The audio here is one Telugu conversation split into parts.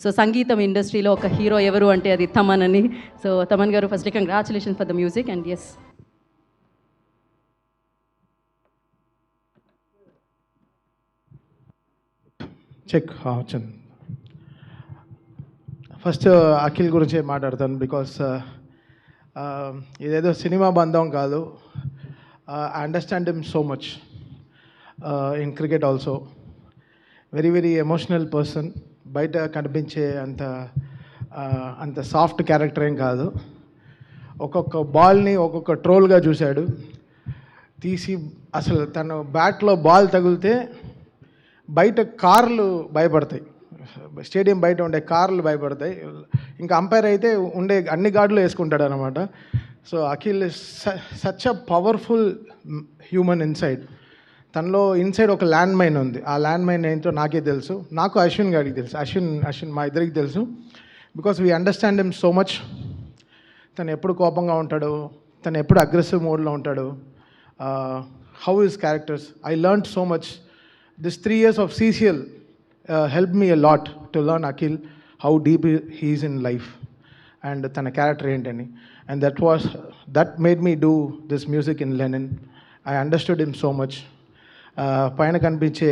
సో సంగీతం ఇండస్ట్రీలో ఒక హీరో ఎవరు అంటే అది తమన్ అని. సో తమన్ గారు, firstly congratulations for the music and ఎస్. చెక్ చంద్. ఫస్ట్ అఖిల్ గురించే మాట్లాడతాను బికాస్ ఇదేదో సినిమా బంధం కాదు. I understand him so much in cricket also. Very very emotional person. బయట కనిపించే అంత సాఫ్ట్ క్యారెక్టర్ ఏం కాదు. ఒక్కొక్క బాల్ని ఒక్కొక్క ట్రోల్గా చూశాడు. తీసి అసలు తను బ్యాట్లో బాల్ తగిలితే బయట కార్లు భయపడతాయి, స్టేడియం బయట ఉండే కార్లు భయపడతాయి. ఇంకా అంపైర్ అయితే ఉండే అన్ని గార్డులు వేసుకుంటాడు అనమాట. So Akhil such a powerful human inside. తనలో ఇన్సైడ్ ఒక ల్యాండ్ మైన్ ఉంది. ఆ ల్యాండ్ మైన్ ఏంటో నాకే తెలుసు, నాకు అశ్విన్ గారికి తెలుసు, అశ్విన్ మా ఇద్దరికి తెలుసు. Because we understand him so much. తను ఎప్పుడు కోపంగా ఉంటాడు, తను ఎప్పుడు అగ్రెసివ్ మోడ్లో ఉంటాడు. How his characters, I learned so much. This 3 years of CCL helped me a lot to learn Akhil, how deep he is in life and tana character entani. And that made me do this music in Lenin. I understood him so much. Paina kanpinche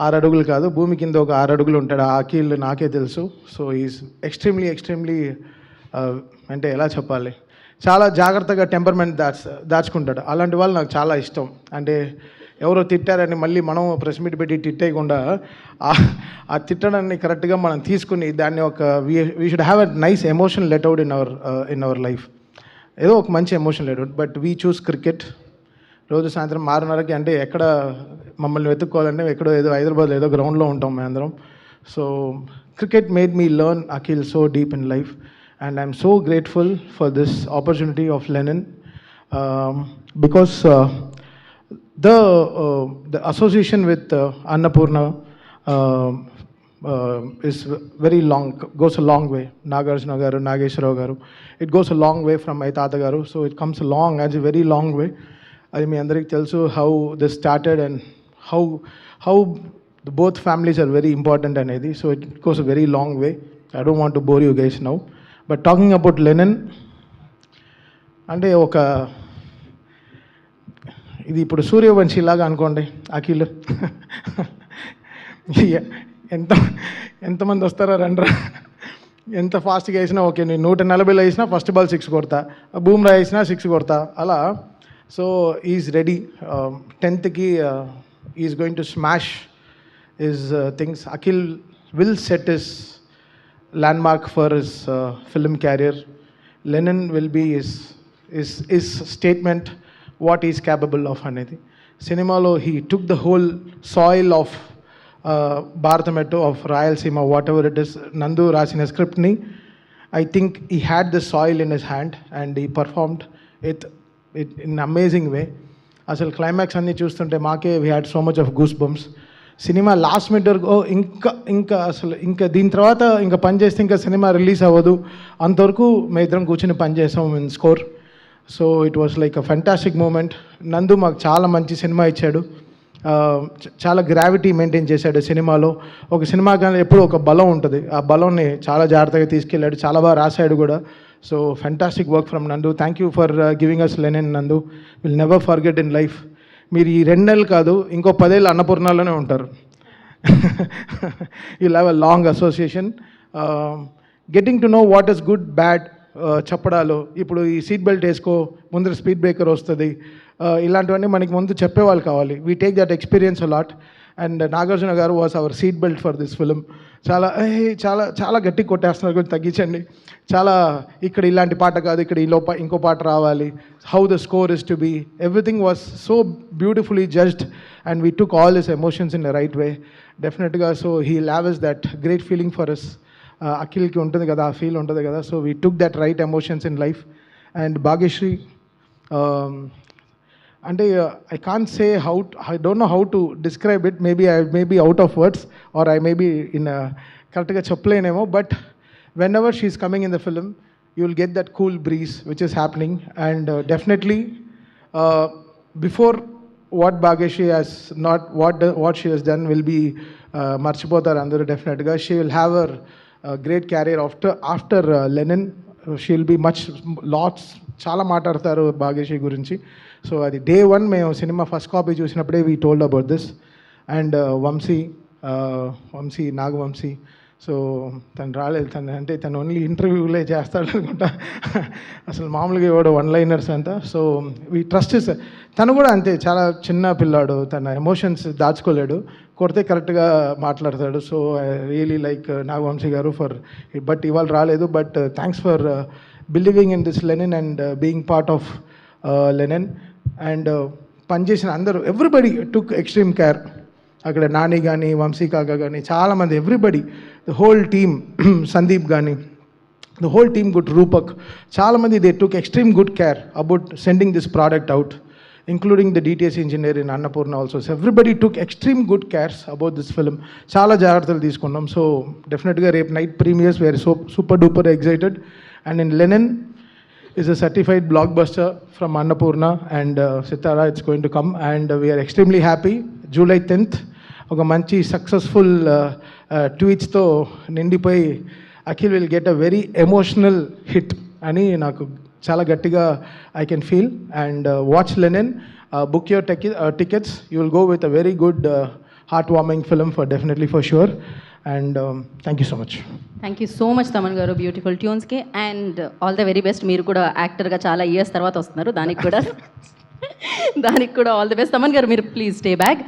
6 అడుగులు కాదు, భూమి కింద ఒక 6 అడుగులు ఉంటాడు ఆ అఖిల్, నాకే తెలుసు. సో ఈజ్ ఎక్స్ట్రీమ్లీ అంటే ఎలా చెప్పాలి, చాలా జాగ్రత్తగా టెంపర్మెంట్ దాచుకుంటాడు. అలాంటి వాళ్ళు నాకు చాలా ఇష్టం. అంటే ఎవరో తిట్టారని మళ్ళీ మనం ప్రెస్ మీట్ పెట్టి తిట్టేయకుండా ఆ తిట్టడాన్ని కరెక్ట్గా మనం తీసుకుని దాన్ని ఒక we should have a nice emotion let out in our life. ఏదో ఒక మంచి emotion let out. But we choose cricket. రోజు సాయంత్రం 6:30కి, అంటే ఎక్కడ మమ్మల్ని వెతుక్కోవాలంటే ఎక్కడో ఏదో హైదరాబాద్లో ఏదో గ్రౌండ్లో ఉంటాం మేమందరం. So cricket made me learn Akhil so deep in life. And I'm so grateful for this opportunity of Lenin because the association with Annapurna is very long, goes a long way. Nagarjuna garu, Nageshwara garu, it goes a long way from my Tata garu, so it comes along as a very long way. I mean, andariki telusu how this started and how the both families are very important anedi, so it goes a very long way. I don't want to bore you guys now, but talking about Lenin, ante oka ఇది ఇప్పుడు సూర్యవంశీ లాగా అనుకోండి అఖిల్. ఎంతమంది వస్తారా రండ్రా, ఎంత ఫాస్ట్గా వేసినా ఓకే. నేను 140లో వేసినా ఫస్ట్ బాల్ 6 కొడతా, బూమ్రా వేసినా 6 కొడతా అలా. So is ready. 10th is going to smash his things. Akhil will set his landmark for his film carrier. Lenin will be his statement what he is capable of అనేది. సినిమాలో he took the whole soil of భారతమెట్టు, of Rayalaseema, what ever it is. నందు రాసిన స్క్రిప్ట్ని I think he had the soil in his hand and he performed it in amazing way. అసలు క్లైమాక్స్ అన్నీ చూస్తుంటే మాకే we had so much of goosebumps. Cinema last minute ఇంకా అసలు ఇంకా దీని తర్వాత ఇంకా పని చేస్తే ఇంకా సినిమా రిలీజ్ అవ్వదు అంతవరకు మేము ఇద్దరం కూర్చొని పని చేసాం in score. So it was like a fantastic moment. Nandu మాకు చాలా మంచి సినిమా ఇచ్చాడు. చాలా గ్రావిటీ మెయింటైన్ చేశాడు సినిమాలో. ఒక సినిమా కానీ ఎప్పుడు ఒక బలం ఉంటుంది, ఆ బలంని చాలా జాగ్రత్తగా తీసుకెళ్ళాడు, చాలా బాగా రాశాడు కూడా. So fantastic work from Nandu. Thank you for giving us Lenin, Nandu. Will never forget in life. మీరు ఈ 2 నెలలు కాదు, ఇంకో 10 ఏళ్ళు అన్నపూర్ణలోనే ఉంటారు. You'll have a long association. Getting to know what is good bad చెప్పడాలు. ఇప్పుడు ఈ సీట్ బెల్ట్ వేసుకో, ముందర స్పీడ్ బ్రేకర్ వస్తుంది, ఇలాంటివన్నీ మనకి ముందు చెప్పేవాళ్ళు కావాలి. We take that experience a lot. And Nagarjuna garu was our seat belt for this film. చాలా చాలా చాలా గట్టి కొట్టేస్తున్నారు, కొంచెం తగ్గించండి. చాలా ఇక్కడ ఇలాంటి పాట కాదు, ఇక్కడ ఇంకో పాట రావాలి. How the score is to be, everything was so beautifully judged and we took all his emotions in the right way డెఫినెట్గా. So he loves that great feeling for us. అఖిల్కి ఉంటుంది కదా, ఆ ఫీల్ ఉంటుంది కదా. So we took that right emotions in life. And Bhagyashree, అంటే I can't say how, I don't know how to describe it. Maybe I may be out of words or I may be in a కరెక్ట్గా చెప్పలేనేమో. But whenever she is coming in the film you will get that cool breeze which is happening. And definitely before what Bhagyashree has not, what she has done will be marchipotaru andaru definitely ga. She will have her great career after Lenin. She'll be much lots చాలా మాట్లాడతారు భాగ్యశ్రీ గురించి. సో అది డే 1 మేము సినిమా ఫస్ట్ కాపీ చూసినప్పుడే we told about this. And Vamsi Nagavamsi, so తను రాలేదు, తను ఓన్లీ ఇంటర్వ్యూలే చేస్తాడు అనుకుంటా, అసలు మామూలుగా ఇవ్వడు వన్ లైనర్స్ అంతా. సో వీ ట్రస్ట్ ఇస్, తను కూడా అంతే, చాలా చిన్న పిల్లాడు, తన ఎమోషన్స్ దాచుకోలేడు, కొడితే కరెక్ట్గా మాట్లాడతాడు. So I really like Nagavamsi గారు ఫర్, బట్ ఇవాళ రాలేదు, but thanks for believing in this Lenin and being part of Lenin. And పనిచేసిన అందరూ, ఎవ్రీబడి టుక్ ఎక్స్ట్రీమ్ కేర్. అక్కడ నాని కానీ, వంశీ కాకా కానీ, చాలామంది, everybody, the whole team, Sandeep కానీ, the whole team good, Roopak, చాలామంది they took extreme good care about sending this product out, including the DTS engineer in Annapurna also. So everybody took extreme good cares about this film. చాలా జాగ్రత్తలు తీసుకున్నాం. సో డెఫినెట్గా రేపు night premieres were super duper excited. And in Lenin is a certified blockbuster from Annapurna and Sitara, it's going to come, and we are extremely happy. July 10th ఒక మంచి సక్సెస్ఫుల్ ట్వీట్స్తో నిండిపోయి Akhil will get a very emotional hit అని నాకు చాలా గట్టిగా I can feel. And watch Lenin, book your tickets, you will go with a very good heart warming film for definitely for sure. And thank you so much. Thank you so much Thaman గారు, బ్యూటిఫుల్ ట్యూన్స్కి, and all the very best. మీరు కూడా యాక్టర్గా చాలా ఇయర్స్ తర్వాత వస్తున్నారు, దానికి కూడా ఆల్ ది బెస్ట్. తమన్ గారు, మీరు ప్లీజ్ స్టే బ్యాక్.